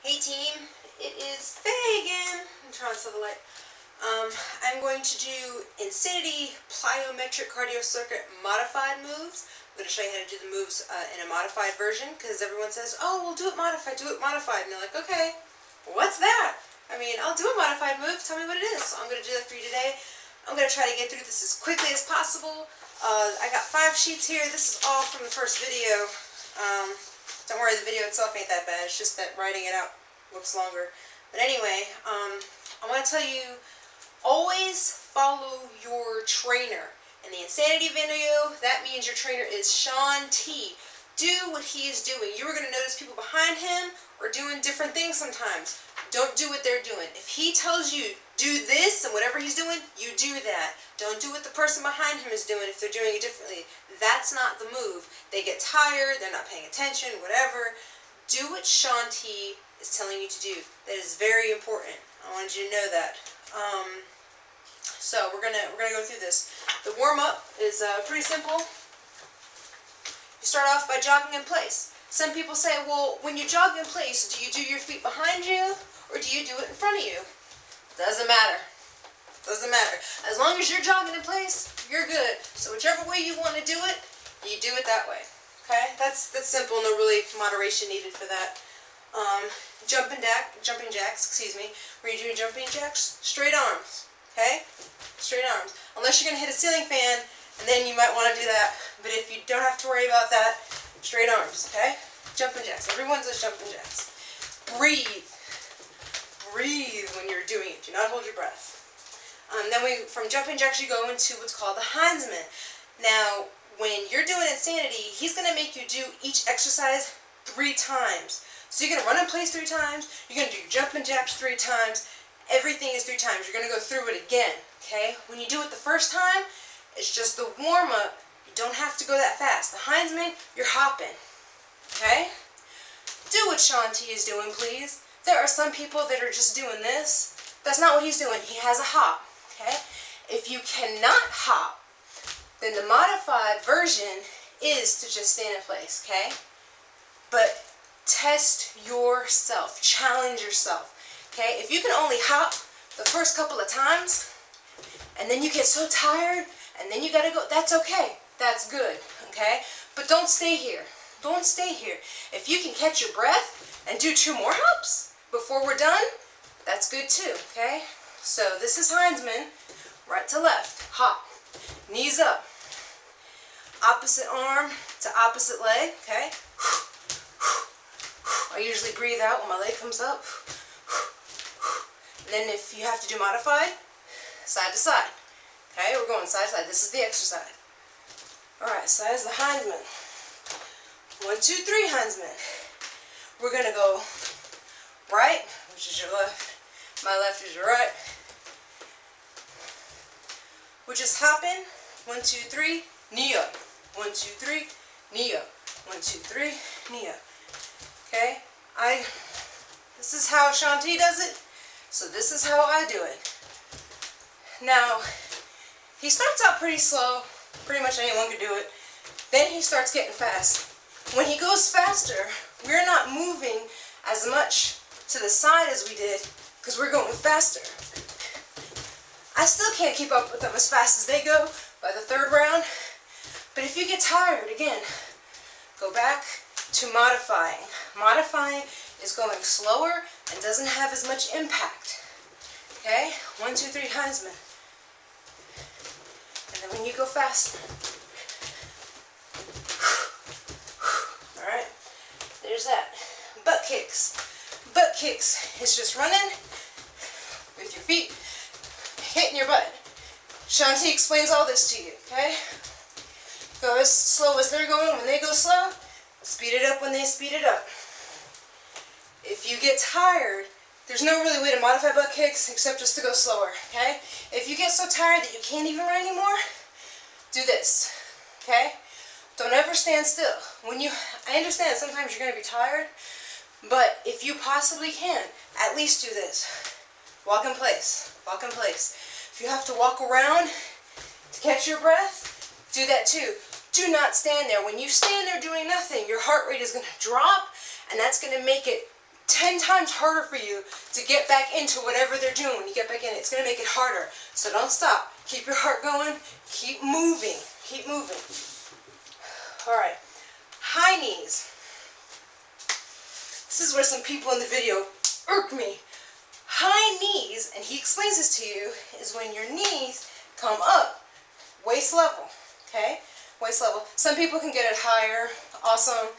Hey team, it is Faye again. I'm trying to set the light. I'm going to do Insanity Plyometric Cardio Circuit modified moves. I'm going to show you how to do the moves in a modified version because everyone says, oh, we'll do it modified, And you're like, okay, what's that? I mean, I'll do a modified move. Tell me what it is. So I'm going to do that for you today. I'm going to try to get through this as quickly as possible. I got 5 sheets here. This is all from the first video. Don't worry, the video itself ain't that bad. It's just that writing it out looks longer. But anyway, I want to tell you, always follow your trainer. In the Insanity video, that means your trainer is Shaun T. Do what he is doing. You are going to notice people behind him are doing different things sometimes. Don't do what they're doing. If he tells you, do this, and whatever he's doing, you do that. Don't do what the person behind him is doing if they're doing it differently. That's not the move. They get tired, they're not paying attention, whatever. Do what Shaun T is telling you to do. That is very important. I wanted you to know that. So we're gonna go through this. The warm-up is pretty simple. You start off by jogging in place. Some people say, well, when you jog in place, do you do your feet behind you or do you do it in front of you? Doesn't matter. Doesn't matter. As long as you're jogging in place, you're good. So whichever way you want to do it, you do it that way. Okay? That's simple. No really moderation needed for that. Jumping jacks, excuse me. Where you do jumping jacks, straight arms. Okay? Straight arms. Unless you're going to hit a ceiling fan, and then you might want to do that. But if you don't have to worry about that, straight arms. Okay? Jumping jacks. Everyone does jumping jacks. Breathe. Breathe when you're doing it. Do not hold your breath. Then from jumping jacks, you go into what's called the Heisman. Now, when you're doing Insanity, he's going to make you do each exercise 3 times. So you're going to run in place 3 times. You're going to do your jumping jacks 3 times. Everything is 3 times. You're going to go through it again. Okay? When you do it the first time, it's just the warm-up. You don't have to go that fast. The Heisman, you're hopping. Okay? Do what Shaun T is doing, please. There are some people that are just doing this. That's not what he's doing. He has a hop. Okay? If you cannot hop, then the modified version is to just stand in place. Okay? But test yourself. Challenge yourself. Okay? If you can only hop the first couple of times, and then you get so tired, and then you gotta go, that's okay. That's good. Okay? But don't stay here. Don't stay here. If you can catch your breath and do 2 more hops before we're done, that's good too. Okay? So this is Heisman, right to left, hop, knees up, opposite arm to opposite leg. Okay? I usually breathe out when my leg comes up. And then if you have to do modified, side to side. Okay, we're going side to side. This is the exercise. Alright, so that is the Heisman. 1, 2, 3 Heisman. We're going to go right, which is your left. My left is your right. We're just hopping. 1, 2, 3, knee up. 1, 2, 3, knee up. 1, 2, 3, knee up. Okay? This is how Shaun T does it. So this is how I do it. Now, he starts out pretty slow. Pretty much anyone could do it. Then he starts getting fast. When he goes faster, we're not moving as much to the side as we did because we're going faster. I still can't keep up with them as fast as they go by the 3rd round. But if you get tired, again, go back to modifying. Modifying is going slower and doesn't have as much impact. Okay? 1, 2, 3 Heisman. And then when you go faster. Alright? There's that. Butt kicks. Butt kicks is just running with your feet hitting your butt. Shaun T explains all this to you. Okay? Go as slow as they're going when they go slow. Speed it up when they speed it up. If you get tired, there's no really way to modify butt kicks except just to go slower, okay? If you get so tired that you can't even run anymore, do this, okay? Don't ever stand still. I understand sometimes you're going to be tired, but if you possibly can, at least do this. Walk in place. Walk in place. If you have to walk around to catch your breath, do that too. Do not stand there. When you stand there doing nothing, your heart rate is going to drop, and that's going to make it 10 times harder for you to get back into whatever they're doing. When you get back in, it's going to make it harder. So don't stop. Keep your heart going. Keep moving. Keep moving. All right. High knees. This is where some people in the video irk me. High knees, and he explains this to you, is when your knees come up, waist level, okay? Waist level. Some people can get it higher. Awesome.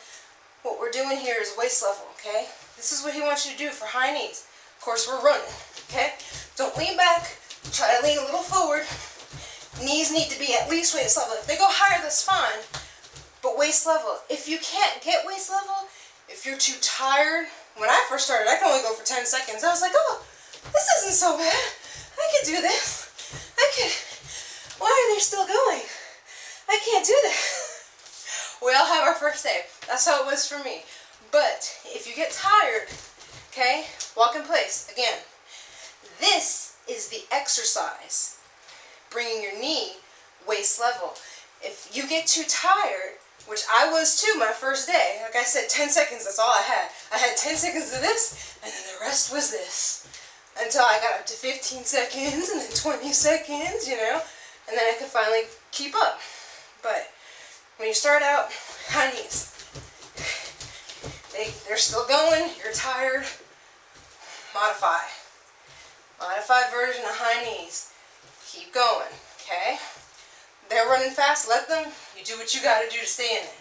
What we're doing here is waist level, okay? This is what he wants you to do for high knees. Of course, we're running, okay? Don't lean back. Try to lean a little forward. Knees need to be at least waist level. If they go higher, that's fine, but waist level. If you can't get waist level, if you're too tired, when I first started, I could only go for 10 seconds. I was like, oh, this isn't so bad. I could do this. Why are they still going? I can't do that. We all have our first day. That's how it was for me. But if you get tired, okay, walk in place. Again, this is the exercise, bringing your knee waist level. If you get too tired, which I was too my first day, like I said, 10 seconds, that's all I had. I had 10 seconds of this, and then the rest was this. Until I got up to 15 seconds, and then 20 seconds, you know, and then I could finally keep up. But when you start out, high knees, they're still going, you're tired, modify. Modified version of high knees. Keep going, okay? They're running fast, let them. You do what you gotta do to stay in it.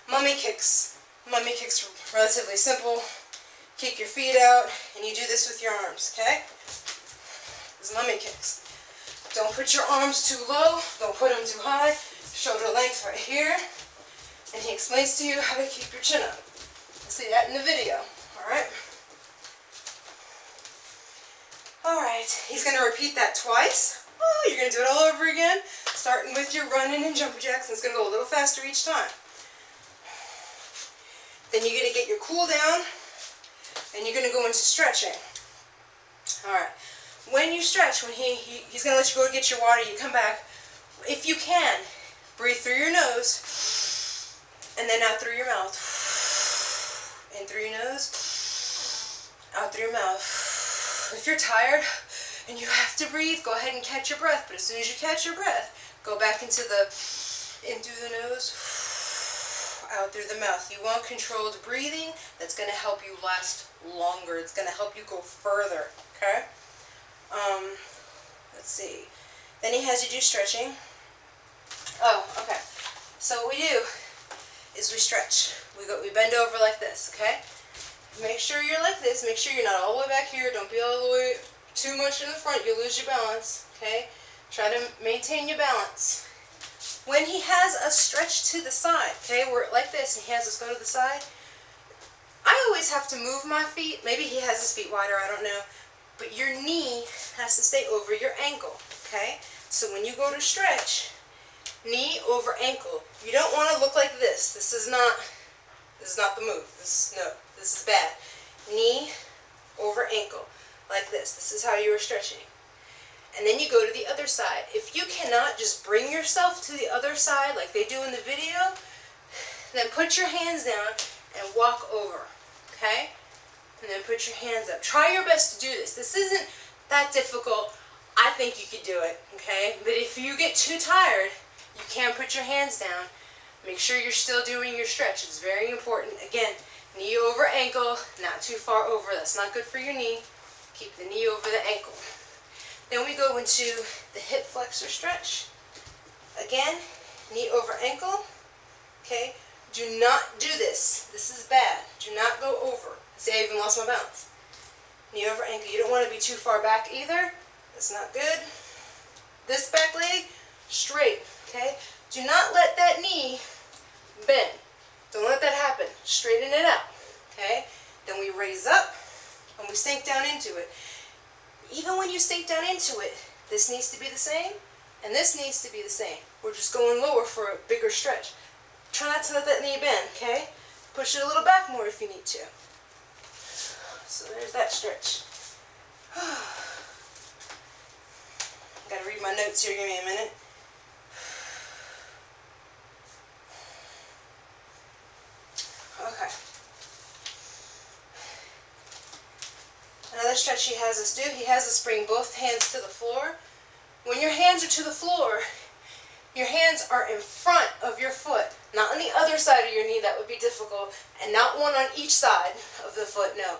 Mummy kicks. Mummy kicks are relatively simple. Kick your feet out, and you do this with your arms, okay? This is mummy kicks. Don't put your arms too low. Don't put them too high. Shoulder length right here. And he explains to you how to keep your chin up. You'll see that in the video, alright? Alright, he's going to repeat that twice. Oh, you're going to do it all over again. Starting with your running and jumping jacks, and it's going to go a little faster each time. Then you're going to get your cool down, and you're going to go into stretching. Alright, when you stretch, when he's going to let you go get your water, you come back. If you can, breathe through your nose, and then out through your mouth. In through your nose, out through your mouth. If you're tired and you have to breathe, go ahead and catch your breath. But as soon as you catch your breath, go back in through the nose, out through the mouth. You want controlled breathing. That's going to help you last longer. It's going to help you go further. Okay? Let's see. Then he has you do stretching. Oh, okay. So what we do is we stretch. We bend over like this, okay? Make sure you're like this. Make sure you're not all the way back here. Don't be all the way too much in the front. You'll lose your balance, okay? Try to maintain your balance. When he has us stretch to the side, okay, we're like this, and he has us go to the side, I always have to move my feet. Maybe he has his feet wider, I don't know. But your knee has to stay over your ankle, okay? So when you go to stretch, knee over ankle. You don't want to look like this. This is not the move. This is bad. Knee over ankle, like this. This is how you are stretching. And then you go to the other side. If you cannot, just bring yourself to the other side like they do in the video, then put your hands down and walk over, okay? And then put your hands up. Try your best to do this. This isn't that difficult. I think you could do it, okay? But if you get too tired, you can't put your hands down. Make sure you're still doing your stretch. It's very important. Again, knee over ankle, not too far over. That's not good for your knee. Keep the knee over the ankle. Then we go into the hip flexor stretch. Again, knee over ankle. Okay? Do not do this. This is bad. Do not go over. See, I even lost my balance. Knee over ankle. You don't want to be too far back either. That's not good. This back leg, straight. Okay? Do not let that knee bend. Don't let that happen. Straighten it out. Okay? Then we raise up and we sink down into it. Even when you sink down into it, this needs to be the same and this needs to be the same. We're just going lower for a bigger stretch. Try not to let that knee bend, okay? Push it a little back more if you need to. So there's that stretch. Gotta read my notes here, give me a minute. Okay. another stretch he has us do, he has us bring both hands to the floor. When your hands are to the floor, your hands are in front of your foot, not on the other side of your knee. That would be difficult, and not one on each side of the foot, no.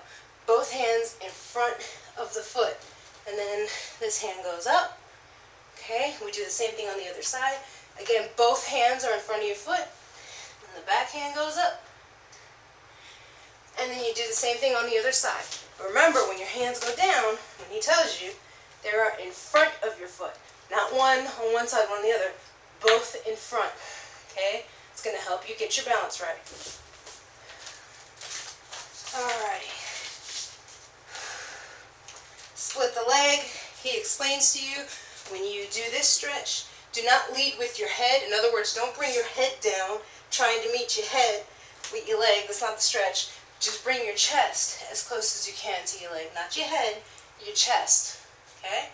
Both hands in front of the foot, and then this hand goes up. Okay, we do the same thing on the other side. Again, both hands are in front of your foot, and the back hand goes up. And then you do the same thing on the other side. Remember, when your hands go down, when he tells you, they are in front of your foot. Not one on one side, one on the other. Both in front. Okay? It's going to help you get your balance right. Alrighty. Split the leg. He explains to you, when you do this stretch, do not lead with your head. In other words, don't bring your head down trying to meet your head with your leg. That's not the stretch. Just bring your chest as close as you can to your leg. Not your head, your chest. Okay?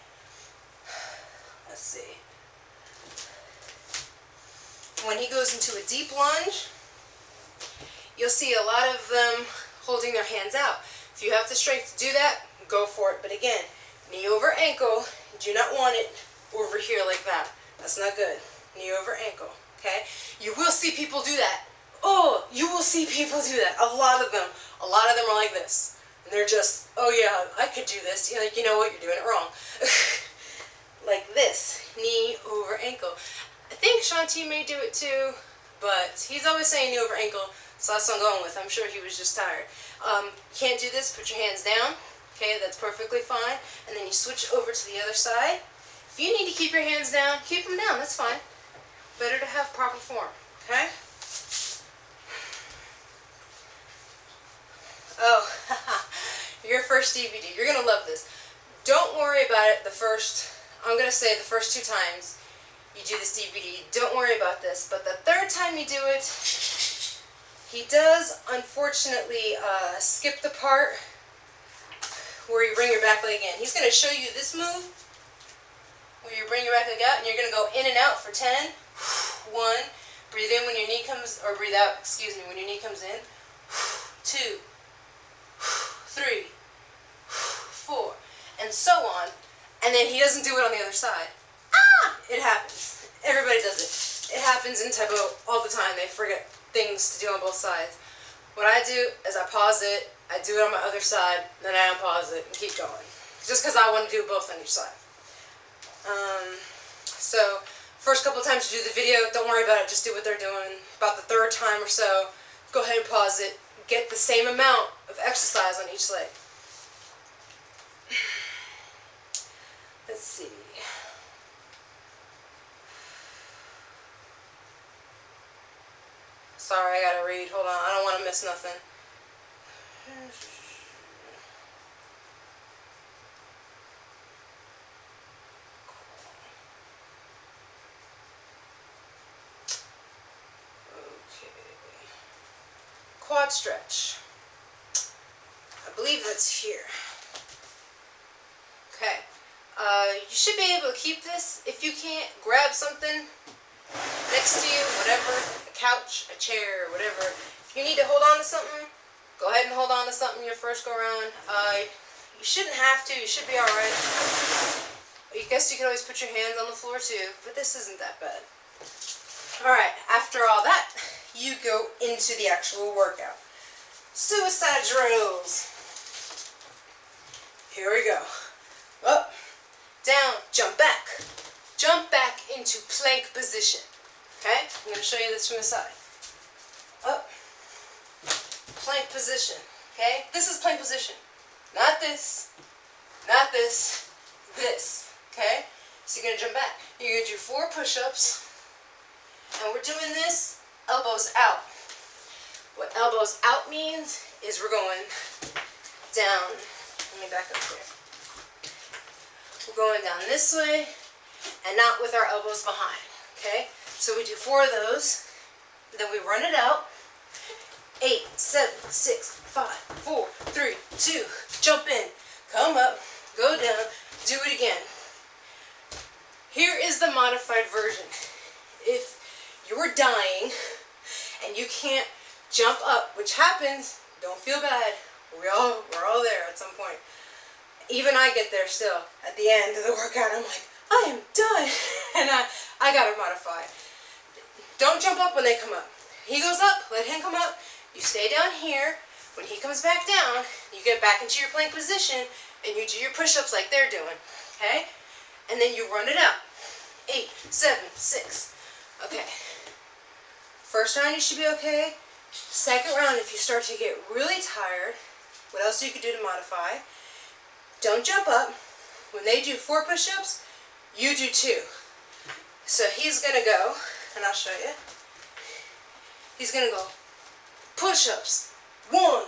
Let's see. When he goes into a deep lunge, you'll see a lot of them holding their hands out. If you have the strength to do that, go for it. But again, knee over ankle. Do not want it over here like that. That's not good. Knee over ankle. Okay? You will see people do that. Oh, you will see people do that. A lot of them. A lot of them are like this. And they're just, oh yeah, I could do this. You're like, you know what? You're doing it wrong. Like this. Knee over ankle. I think Shanti may do it too, but he's always saying knee over ankle, so that's what I'm going with. I'm sure he was just tired. Can't do this, put your hands down. Okay, that's perfectly fine. And then you switch over to the other side. If you need to keep your hands down, keep them down. That's fine. Better to have proper form. Okay? Oh, your first DVD. You're going to love this. Don't worry about it the first, I'm going to say the first 2 times you do this DVD. Don't worry about this. But the 3rd time you do it, he does, unfortunately, skip the part where you bring your back leg in. He's going to show you this move where you bring your back leg out, and you're going to go in and out for 10. 1. Breathe in when your knee comes, or breathe out, excuse me, when your knee comes in. 2. 3. 4. And so on. And then he doesn't do it on the other side. Ah! It happens. Everybody does it. It happens in Taibo all the time. They forget things to do on both sides. What I do is I pause it, I do it on my other side, then I unpause it and keep going. Just because I want to do both on each side. So, first couple of times you do the video, don't worry about it, just do what they're doing. About the 3rd time or so, go ahead and pause it. Get the same amount of exercise on each leg. Let's see. Sorry, I gotta read. Hold on, I don't want to miss nothing. Okay. Quad stretch. I believe that's here. Okay. You should be able to keep this. If you can't, grab something next to you, whatever, a couch, a chair, whatever. If you need to hold on to something, go ahead and hold on to something your first go around. You shouldn't have to. You should be alright. I guess you can always put your hands on the floor too, but this isn't that bad. Alright, after all that, you go into the actual workout. Suicide drills. Here we go. Up, down, jump back. Jump back into plank position. Okay? I'm going to show you this from the side. Up, plank position. Okay? This is plank position. Not this, not this, this. Okay? So you're going to jump back. You're going to do 4 push-ups. And we're doing this elbows out. What elbows out means is we're going down. Let me back up here. We're going down this way and not with our elbows behind. Okay? So we do 4 of those. Then we run it out. 8, 7, 6, 5, 4, 3, 2. Jump in. Come up. Go down. Do it again. Here is the modified version. If you're dying and you can't jump up, which happens, don't feel bad. We're all there at some point. Even I get there still. At the end of the workout, I'm like, I am done. And I gotta modify. Don't jump up when they come up. He goes up, let him come up. You stay down here. When he comes back down, you get back into your plank position and you do your push-ups like they're doing. Okay? And then you run it out. 8, 7, 6. Okay. First round you should be okay. Second round, if you start to get really tired, what else you could do to modify? Don't jump up. When they do 4 push-ups, you do 2. So he's going to go, and I'll show you. He's going to go push-ups. 1,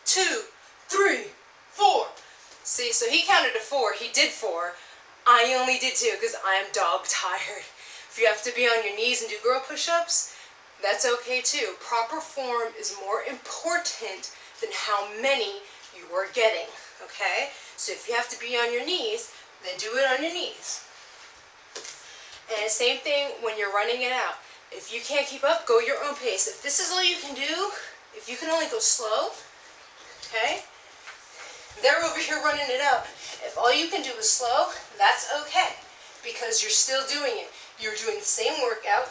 2, 3, 4. See, so he counted to 4. He did 4. I only did 2 because I am dog tired. If you have to be on your knees and do girl push-ups, that's okay too. Proper form is more important than how many you are getting, okay? So if you have to be on your knees, then do it on your knees. And same thing when you're running it out. If you can't keep up, go your own pace. If this is all you can do, if you can only go slow, okay? They're over here running it out. If all you can do is slow, that's okay, because you're still doing it. You're doing the same workout,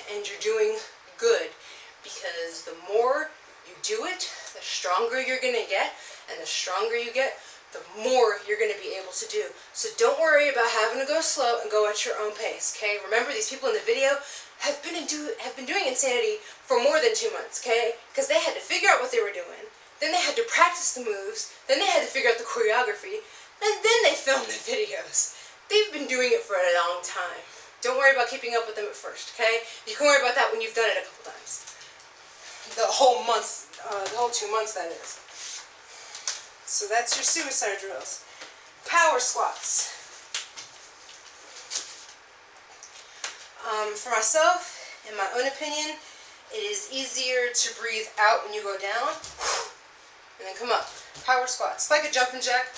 and you're doing good, because the more you do it, the stronger you're going to get, and the stronger you get, the more you're going to be able to do. So don't worry about having to go slow and go at your own pace, okay? Remember, these people in the video have been doing Insanity for more than 2 months, okay? Because they had to figure out what they were doing. Then they had to practice the moves. Then they had to figure out the choreography. And then they filmed the videos. They've been doing it for a long time. Don't worry about keeping up with them at first, okay? You can worry about that when you've done it a couple times. The whole month, the whole 2 months, that is. So that's your suicide drills. Power squats. For myself, in my own opinion, it is easier to breathe out when you go down. And then come up. Power squats. It's like a jumping jack.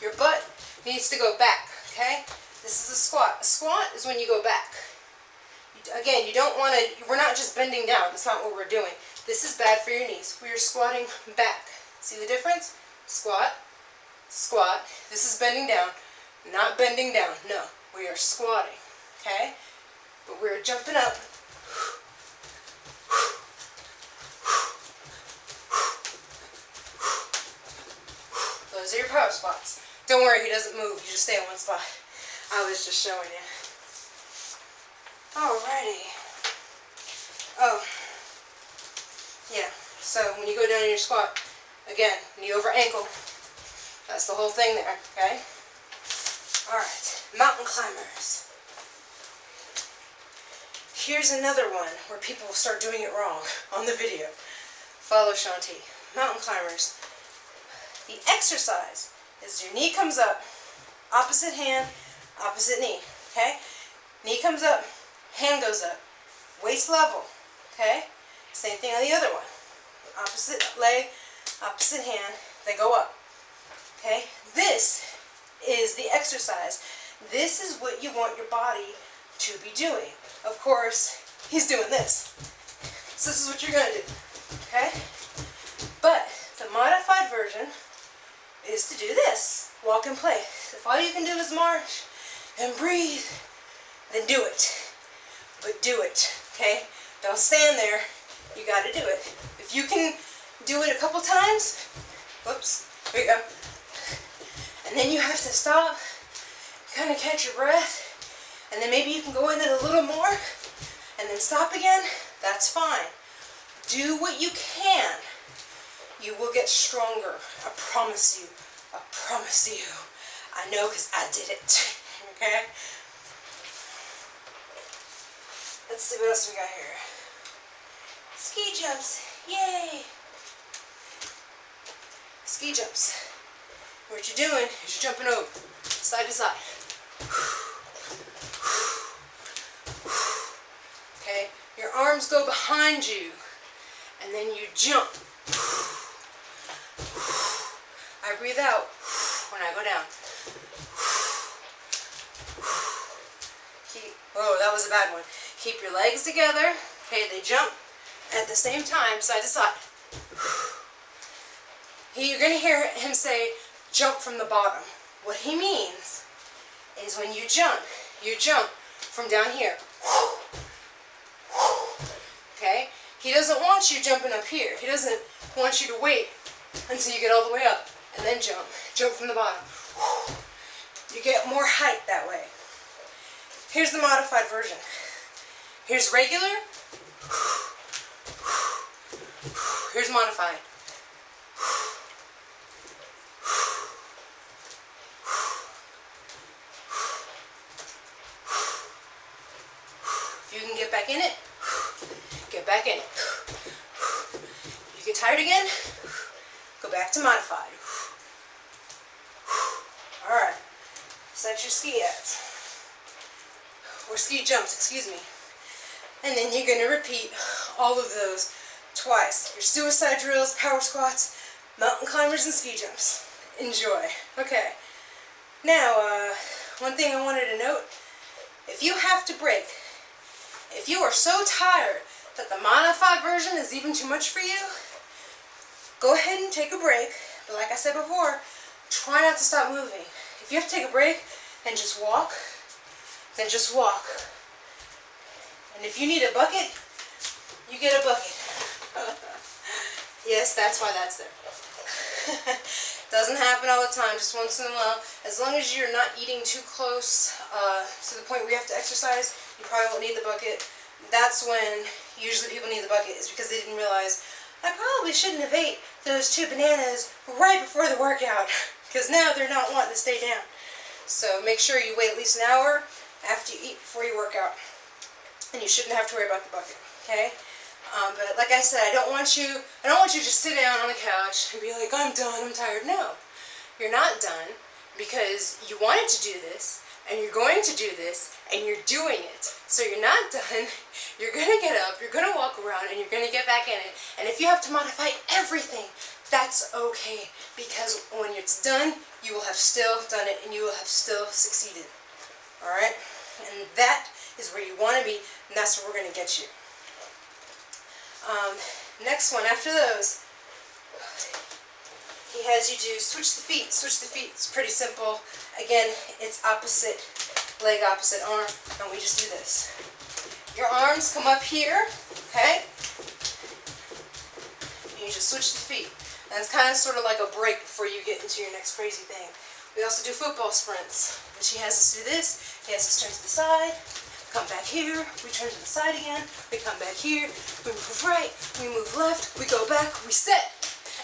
Your butt needs to go back, okay? This is a squat. A squat is when you go back. Again, you don't want to, we're not just bending down. That's not what we're doing. This is bad for your knees. We are squatting back. See the difference? Squat, squat. This is bending down, not bending down. No, we are squatting, okay? But we're jumping up. Those are your power squats. Don't worry, he doesn't move. You just stay in one spot. I was just showing you. Alrighty. Oh. Yeah. So when you go down in your squat, again, knee over ankle. That's the whole thing there, okay? Alright. Mountain climbers. Here's another one where people will start doing it wrong on the video. Follow Shanti. Mountain climbers. The exercise is your knee comes up, opposite hand, opposite knee, okay? Knee comes up, hand goes up, waist level, okay? Same thing on the other one. Opposite leg, opposite hand, they go up, okay? This is the exercise. This is what you want your body to be doing. Of course, he's doing this. So this is what you're going to do, okay? But the modified version is to do this. Walk in place. If all you can do is march and breathe, then do it. But do it, okay? Don't stand there. You got to do it. If you can do it a couple times, whoops, here you go. And then you have to stop, kind of catch your breath, and then maybe you can go in it a little more, and then stop again. That's fine. Do what you can. You will get stronger. I promise you. I promise you. I know because I did it. Okay? Let's see what else we got here. Ski jumps. Yay! Ski jumps. What you're doing is you're jumping over. Side to side. Okay? Your arms go behind you. And then you jump. I breathe out when I go down. Oh, that was a bad one. Keep your legs together. Okay, they jump at the same time, side to side. You're going to hear him say, jump from the bottom. What he means is when you jump from down here. Okay? He doesn't want you jumping up here. He doesn't want you to wait until you get all the way up and then jump. Jump from the bottom. You get more height that way. Here's the modified version. Here's regular. Here's modified. If you can get back in it, get back in it. You get tired again, go back to modified. Alright, set your ski abs. Or ski jumps, excuse me. And then you're going to repeat all of those twice. Your suicide drills, power squats, mountain climbers, and ski jumps. Enjoy. Okay. Now, one thing I wanted to note, if you have to break, if you are so tired that the modified version is even too much for you, go ahead and take a break. But like I said before, try not to stop moving. If you have to take a break and just walk, then just walk. And if you need a bucket, you get a bucket. Yes, that's why that's there. Doesn't happen all the time, just once in a while. As long as you're not eating too close to the point where you have to exercise, you probably won't need the bucket. That's when usually people need the bucket, is because they didn't realize, I probably shouldn't have ate those 2 bananas right before the workout, because now they're not wanting to stay down. So make sure you wait at least an hour after you eat before you work out. And you shouldn't have to worry about the bucket, okay? But like I said, I don't want you to just sit down on the couch and be like, I'm done, I'm tired. No, you're not done, because you wanted to do this, and you're going to do this, and you're doing it. So you're not done. You're going to get up, you're going to walk around, and you're going to get back in it. And if you have to modify everything, that's okay, because when it's done, you will have still done it, and you will have still succeeded. Alright? And that is where you want to be, and that's where we're going to get you. Next one, after those, he has you do switch the feet. Switch the feet. It's pretty simple. Again, it's opposite leg, opposite arm, and we just do this. Your arms come up here, okay? And you just switch the feet. And it's kind of sort of like a break before you get into your next crazy thing. We also do football sprints, which he has us do this. He has us turn to the side. Come back here, we turn to the side again, we come back here, we move right, we move left, we go back, we set,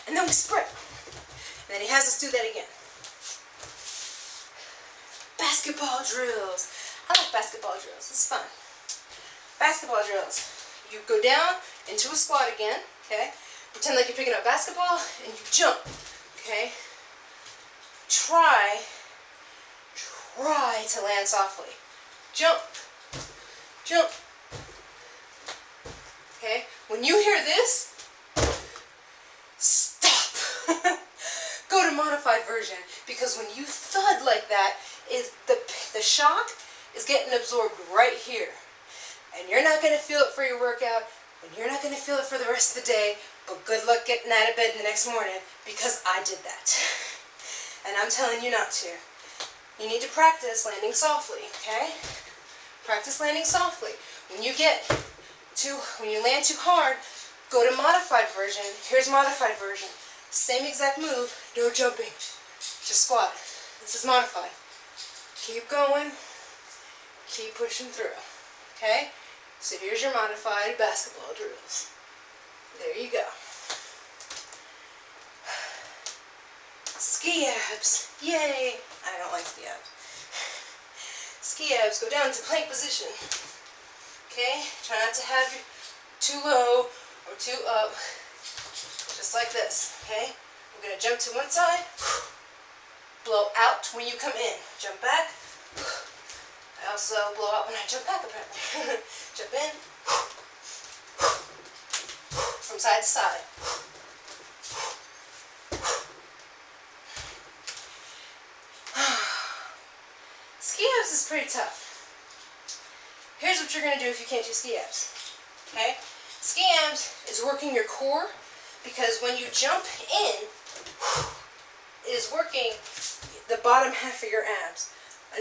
and then we sprint. And then he has us do that again. Basketball drills. I like basketball drills, it's fun. Basketball drills. You go down into a squat again, okay? Pretend like you're picking up basketball, and you jump, okay? Try to land softly. Jump. Jump. Okay? When you hear this, stop. Go to modified version, because when you thud like that, the shock is getting absorbed right here. And you're not going to feel it for your workout, and you're not going to feel it for the rest of the day, but good luck getting out of bed the next morning, because I did that. And I'm telling you not to. You need to practice landing softly, okay? Practice landing softly. When you land too hard, go to modified version. Here's modified version. Same exact move, no jumping. Just squat. This is modified. Keep going. Keep pushing through. Okay? So here's your modified basketball drills. There you go. Ski abs. Yay! I don't like ski abs. Ski abs, go down to plank position. Okay? Try not to have you too low or too up. Just like this. Okay? We're going to jump to one side. Blow out when you come in. Jump back. I also blow out when I jump back, apparently. Jump in. From side to side. Ski abs is pretty tough. Here's what you're going to do if you can't do ski abs. Okay? Ski abs is working your core, because when you jump in, is working the bottom half of your abs.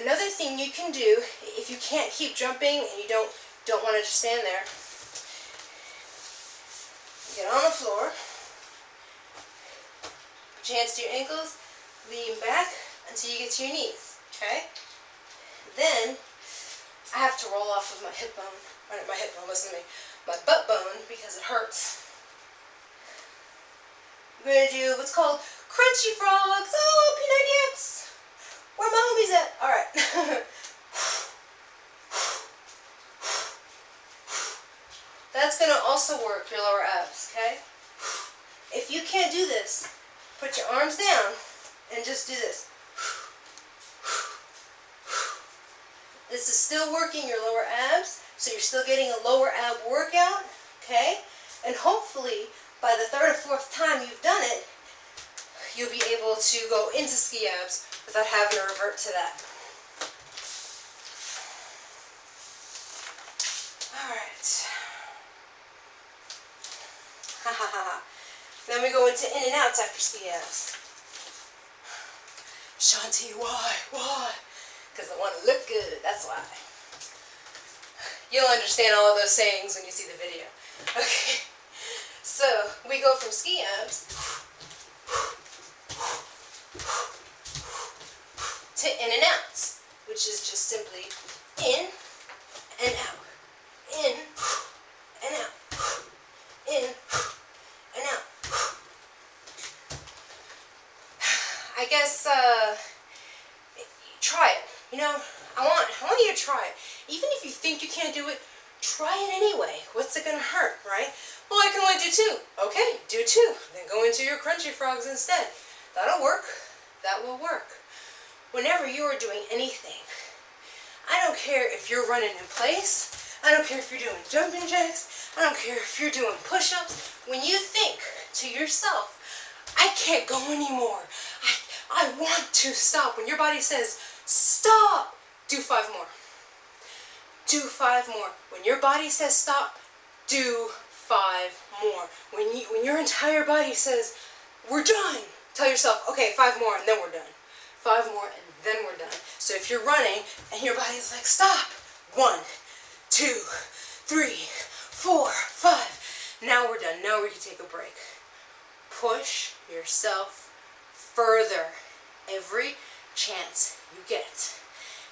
Another thing you can do, if you can't keep jumping and you don't want to just stand there, get on the floor, put your hands to your ankles, lean back until you get to your knees, okay? Then, I have to roll off of my hip bone, or not my hip bone, listen to me, my butt bone, because it hurts. I'm going to do what's called crunchy frogs. Oh, P90X! Where my homies at? Alright. That's going to also work your lower abs, okay? If you can't do this, put your arms down and just do this. This is still working your lower abs, so you're still getting a lower ab workout, okay? And hopefully, by the third or fourth time you've done it, you'll be able to go into ski abs without having to revert to that. Alright. Ha ha ha ha. Then we go into in and outs after ski abs. Shanti, why? Why? Because I want to look good, that's why. You'll understand all of those sayings when you see the video. Okay, so we go from ski abs to in and outs, which is just simply in and out, in and out, in and out. I guess, try it. You know, I want you to try it. Even if you think you can't do it, try it anyway. What's it going to hurt, right? Well, I can only do 2. Okay, do 2. Then go into your crunchy frogs instead. That'll work. That will work. Whenever you are doing anything, I don't care if you're running in place. I don't care if you're doing jumping jacks. I don't care if you're doing push-ups. When you think to yourself, I can't go anymore. I want to stop. When your body says, stop, do 5 more. Do 5 more. When your body says stop, do 5 more. When your entire body says, we're done, tell yourself, okay, 5 more and then we're done. 5 more and then we're done. So if you're running and your body's like, stop, 1, 2, 3, 4, 5. Now we're done. Now we can take a break. Push yourself further every chance you get,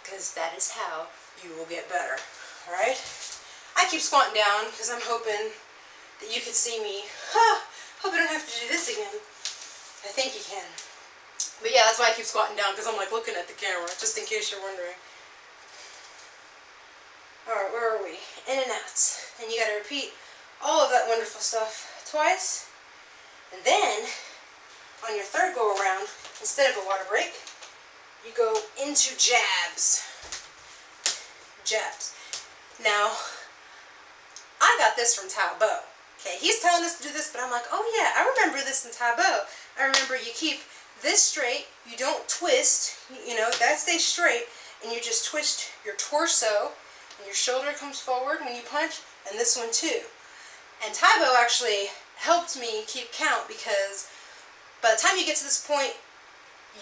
because that is how you will get better. Alright? I keep squatting down because I'm hoping that you can see me. Hope I don't have to do this again. I think you can. But yeah, that's why I keep squatting down, because I'm like looking at the camera, just in case you're wondering. Alright, where are we? In and outs. And you gotta repeat all of that wonderful stuff twice. And then, on your third go around, instead of a water break, you go into jabs. Jabs. Now, I got this from Taebo. Okay, he's telling us to do this, but I'm like, oh yeah, I remember this in Taebo. I remember you keep this straight, you don't twist, you know, that stays straight, and you just twist your torso, and your shoulder comes forward when you punch, and this one too. And Taebo actually helped me keep count, because by the time you get to this point,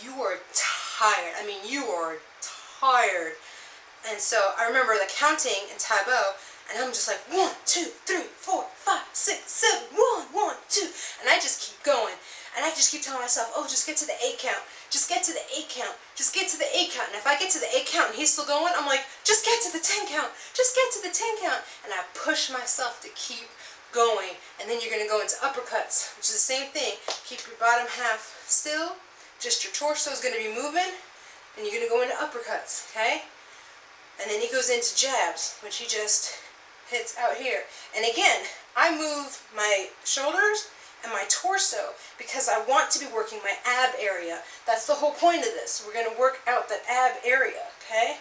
you are tired. I mean, you are tired. And so I remember the counting in Taebo, and I'm just like, 1, 2, 3, 4, 5, 6, 7, 1, 1, 2. And I just keep going. And I just keep telling myself, oh, just get to the 8 count. Just get to the 8 count. Just get to the 8 count. And if I get to the 8 count and he's still going, I'm like, just get to the 10 count. Just get to the 10 count. And I push myself to keep going. And then you're going to go into uppercuts, which is the same thing. Keep your bottom half still. Just your torso is going to be moving. And you're going to go into uppercuts, okay? And then he goes into jabs, which he just hits out here. And again, I move my shoulders and my torso because I want to be working my ab area. That's the whole point of this. We're going to work out that ab area, okay?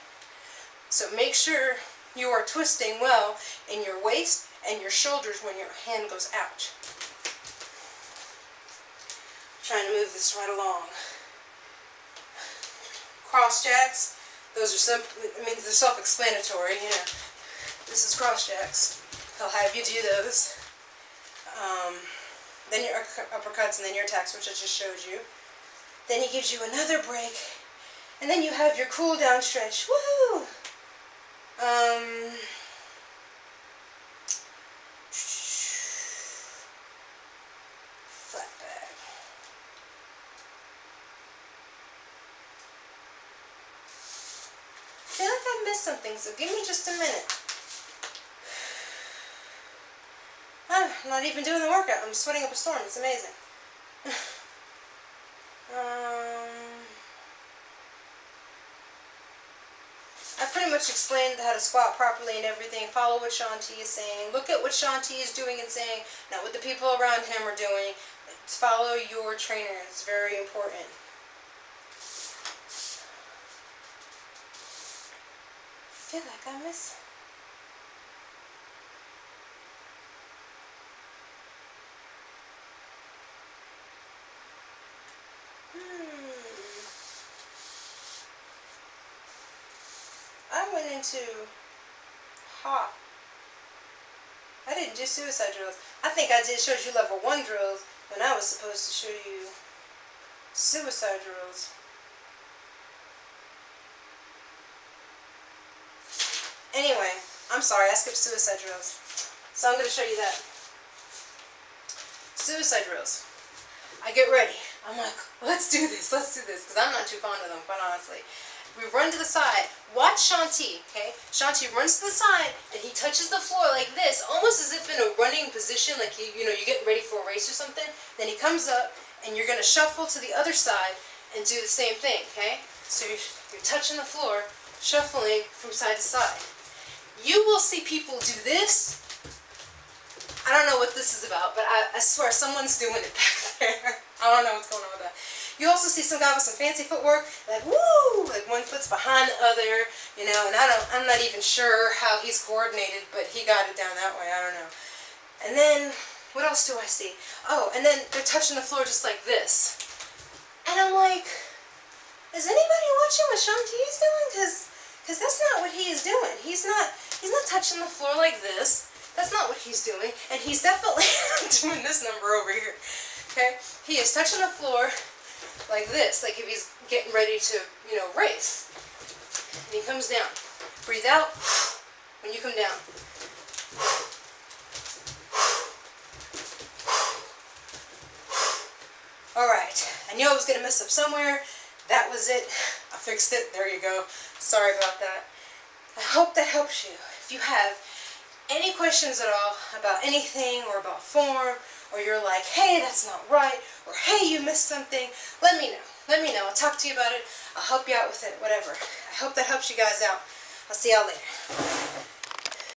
So make sure you are twisting well in your waist and your shoulders when your hand goes out. I'm trying to move this right along. Cross jacks, those are they're self-explanatory, you know. This is cross jacks. He'll have you do those. then your uppercuts, and then your attacks, which I just showed you. Then he gives you another break, and then you have your cool down stretch. Woohoo! Flat back. I feel like I missed something, so give me just a minute. I'm not even doing the workout. I'm sweating up a storm. It's amazing. I pretty much explained how to squat properly and everything. Follow what Shaun T is saying. Look at what Shaun T is doing and saying, not what the people around him are doing. Follow your trainer. It's very important. I feel like I miss. I went into hot. I didn't do suicide drills. I think I showed you level 1 drills when I was supposed to show you suicide drills. Anyway, I'm sorry, I skipped suicide drills. So I'm going to show you that. Suicide drills. I get ready. I'm like, let's do this, because I'm not too fond of them, quite honestly. We run to the side. Watch Shaun T, okay? Shaun T runs to the side, and he touches the floor like this, almost as if in a running position, like you're getting ready for a race or something. Then he comes up, and you're going to shuffle to the other side and do the same thing, okay? So you're touching the floor, shuffling from side to side. You will see people do this. I don't know what this is about, but I swear someone's doing it back there. I don't know what's going on with that. You also see some guy with some fancy footwork, like woo, like one foot's behind the other, and I'm not even sure how he's coordinated, but he got it down that way. I don't know. And then what else do I see? Oh, and then they're touching the floor just like this. And I'm like, is anybody watching what Shaun T is doing? Because that's not what he is doing. He's not touching the floor like this. That's not what he's doing. And he's definitely doing this number over here. Okay? He is touching the floor like this, like if he's getting ready to, race. And he comes down. Breathe out when you come down. Alright, I knew I was going to mess up somewhere. That was it. I fixed it. There you go. Sorry about that. I hope that helps you. If you have any questions at all about anything or about form, or you're like, hey, that's not right, or hey, you missed something, let me know. Let me know. I'll talk to you about it. I'll help you out with it, whatever. I hope that helps you guys out. I'll see y'all later.